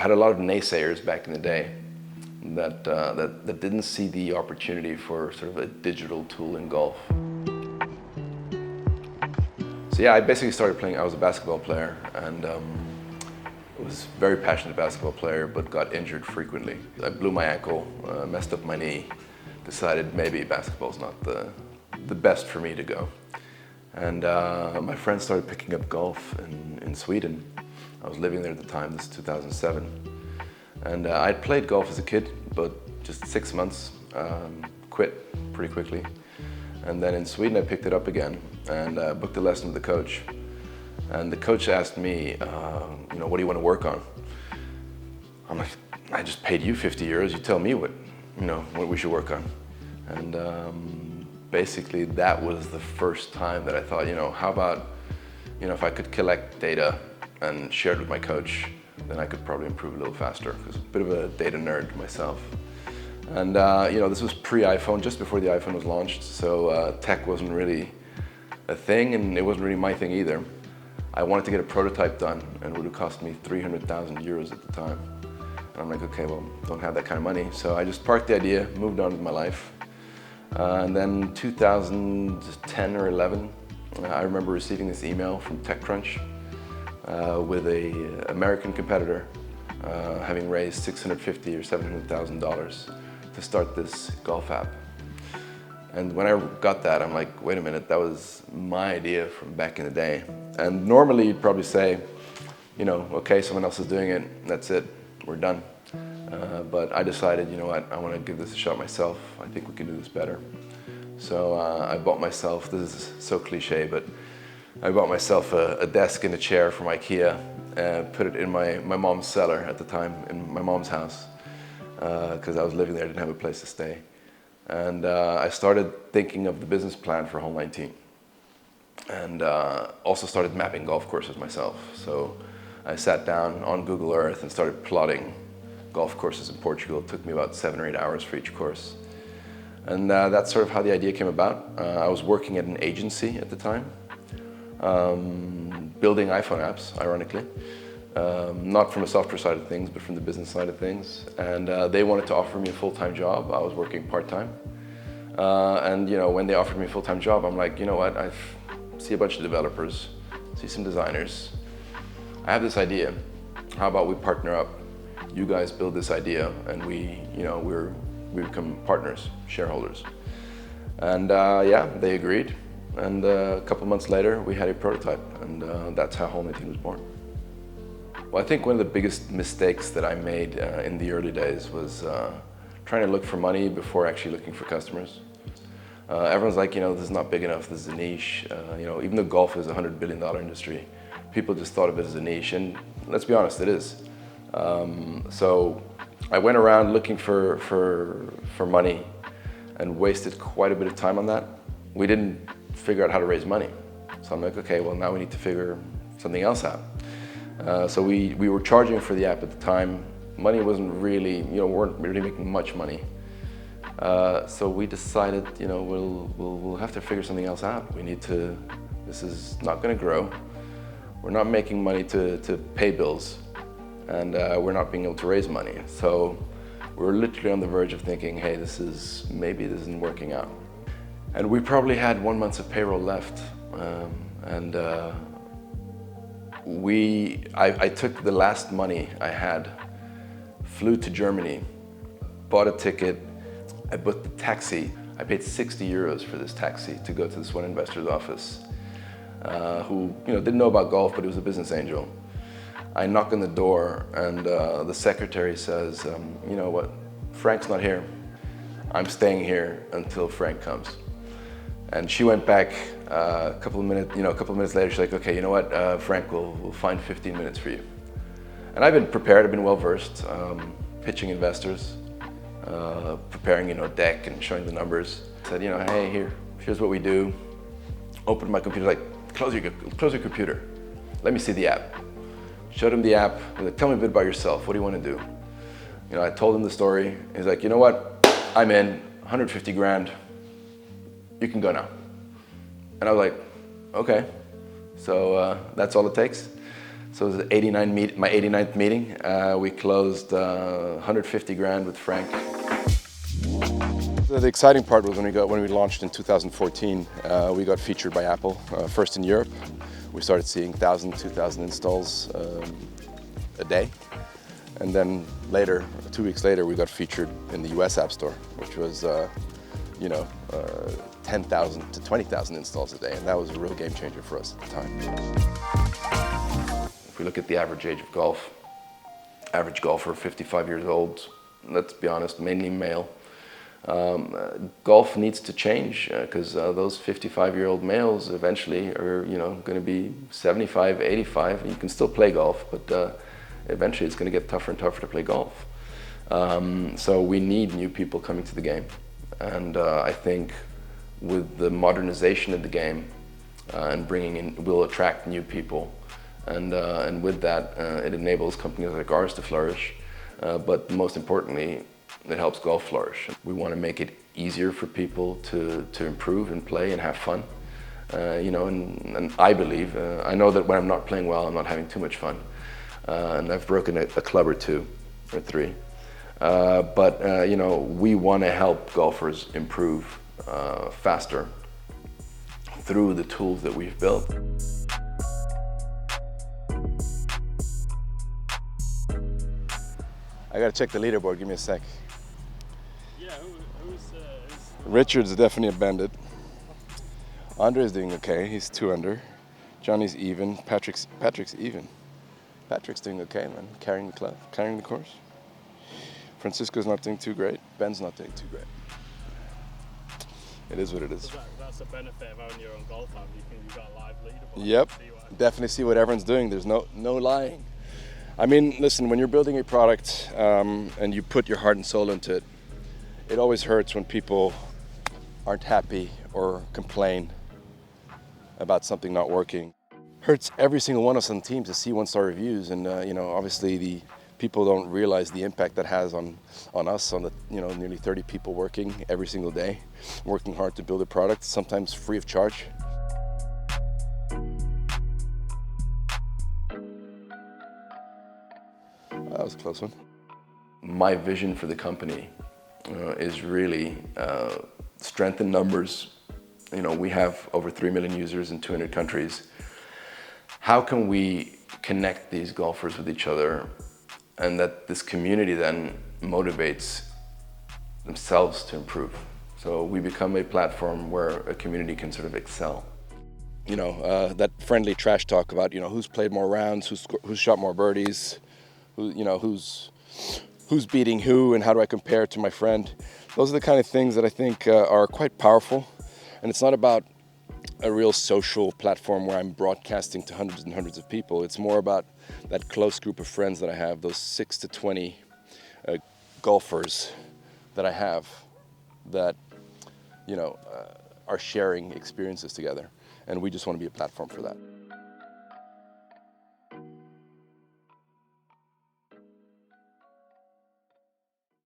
had a lot of naysayers back in the day that didn't see the opportunity for sort of a digital tool in golf. So yeah, I basically started playing. I was a basketball player, and was a very passionate basketball player, but got injured frequently. I blew my ankle, messed up my knee, decided maybe basketball's not the best for me to go. And my friends started picking up golf in Sweden. I was living there at the time, this is 2007. And I'd played golf as a kid, but just 6 months, quit pretty quickly. And then in Sweden I picked it up again and booked a lesson with the coach. And the coach asked me, what do you want to work on? I'm like, I just paid you 50 euros, you tell me what we should work on. And basically that was the first time that I thought, how about, if I could collect data and share it with my coach, then I could probably improve a little faster, because I'm a bit of a data nerd myself. And this was pre-iPhone, just before the iPhone was launched, so tech wasn't really a thing, and it wasn't really my thing either. I wanted to get a prototype done, and it would have cost me 300,000 euros at the time. And I'm like, okay, well, don't have that kind of money. So I just parked the idea, moved on with my life. And then 2010 or 11, I remember receiving this email from TechCrunch with an American competitor having raised $650,000 or $700,000 to start this golf app. And when I got that, I'm like, wait a minute, that was my idea from back in the day. And normally you'd probably say, okay, someone else is doing it, that's it, we're done. But I decided, you know what, I want to give this a shot myself. I think we can do this better. So I bought myself, this is so cliche, but I bought myself a desk and a chair from IKEA and put it in my mom's cellar at the time, in my mom's house, because I was living there, I didn't have a place to stay. And I started thinking of the business plan for Hole19, and also started mapping golf courses myself. So I sat down on Google Earth and started plotting golf courses in Portugal. It took me about 7 or 8 hours for each course. And that's sort of how the idea came about. I was working at an agency at the time, building iPhone apps, ironically. Not from the software side of things, but from the business side of things. And they wanted to offer me a full-time job. I was working part-time. And when they offered me a full-time job, I'm like, you know what, I see a bunch of developers, see some designers. I have this idea. How about we partner up? You guys build this idea, and we become partners, shareholders. And yeah, they agreed. And a couple months later, we had a prototype, and that's how Hole19 was born. Well, I think one of the biggest mistakes that I made in the early days was trying to look for money before actually looking for customers. Everyone's like, this is not big enough, this is a niche. Even though golf is a $100 billion industry, people just thought of it as a niche, and let's be honest, it is. So I went around looking for money and wasted quite a bit of time on that. We didn't figure out how to raise money. So I'm like, okay, well, now we need to figure something else out. So we were charging for the app at the time. Money wasn't really, we weren't really making much money. So we decided, we'll have to figure something else out. This is not gonna grow. We're not making money to pay bills, and we're not being able to raise money. So we're literally on the verge of thinking, hey, maybe this isn't working out. And we probably had 1 month of payroll left. I took the last money I had, flew to Germany, bought a ticket, I booked the taxi. I paid 60 euros for this taxi to go to this one investor's office, who didn't know about golf, but he was a business angel. I knock on the door, and the secretary says, you know what, Frank's not here. I'm staying here until Frank comes. And she went back a couple of minutes later. She's like, okay, you know what, Frank, we'll find 15 minutes for you. And I've been prepared, I've been well-versed, pitching investors, preparing, deck and showing the numbers. Said, hey, here's what we do. Opened my computer, like, close your computer. Let me see the app. Showed him the app. Like, tell me a bit about yourself. What do you want to do? I told him the story. He's like, you know what? I'm in, 150 grand. You can go now. And I was like, okay. So that's all it takes. So it was my 89th meeting. We closed 150 grand with Frank. The exciting part was when we launched in 2014. We got featured by Apple, first in Europe. We started seeing 1,000, 2,000 installs a day. And then later, 2 weeks later, we got featured in the US App Store, which was 10,000 to 20,000 installs a day. And that was a real game changer for us at the time. If we look at the average age of golf, average golfer, 55 years old, let's be honest, mainly male. Golf needs to change because those 55-year-old males eventually are, going to be 75, 85. You can still play golf, but eventually it's going to get tougher and tougher to play golf. So we need new people coming to the game, and I think with the modernization of the game and bringing in, we'll attract new people, and with that, it enables companies like ours to flourish. But most importantly, it helps golf flourish. We want to make it easier for people to improve and play and have fun. And I believe, I know that when I'm not playing well, I'm not having too much fun. And I've broken a club or two, or three. But we want to help golfers improve faster through the tools that we've built. I gotta check the leaderboard, give me a sec. Yeah, who's Richard's definitely a bandit. Andre's doing okay, he's 2 under. Johnny's even, Patrick's even. Patrick's doing okay, man, carrying the club, carrying the course. Francisco's not doing too great, Ben's not doing too great. It is what it is. So that's a benefit of owning your own golf app. You've got a live leaderboard. Yep, definitely see what everyone's doing, there's no lying. I mean, listen, when you're building a product and you put your heart and soul into it, it always hurts when people aren't happy or complain about something not working. Hurts every single one of us on the team to see 1-star reviews, and obviously the people don't realize the impact that has on us, on the nearly 30 people working every single day, working hard to build a product, sometimes free of charge. That was a close one. My vision for the company is really strengthen numbers. We have over 3 million users in 200 countries. How can we connect these golfers with each other, and that this community then motivates themselves to improve? So we become a platform where a community can sort of excel. That friendly trash talk about who's played more rounds, who's shot more birdies, who's beating who, and how do I compare to my friend. Those are the kind of things that I think are quite powerful. And it's not about a real social platform where I'm broadcasting to hundreds and hundreds of people. It's more about that close group of friends that I have, those 6 to 20 golfers that I have that are sharing experiences together. And we just want to be a platform for that.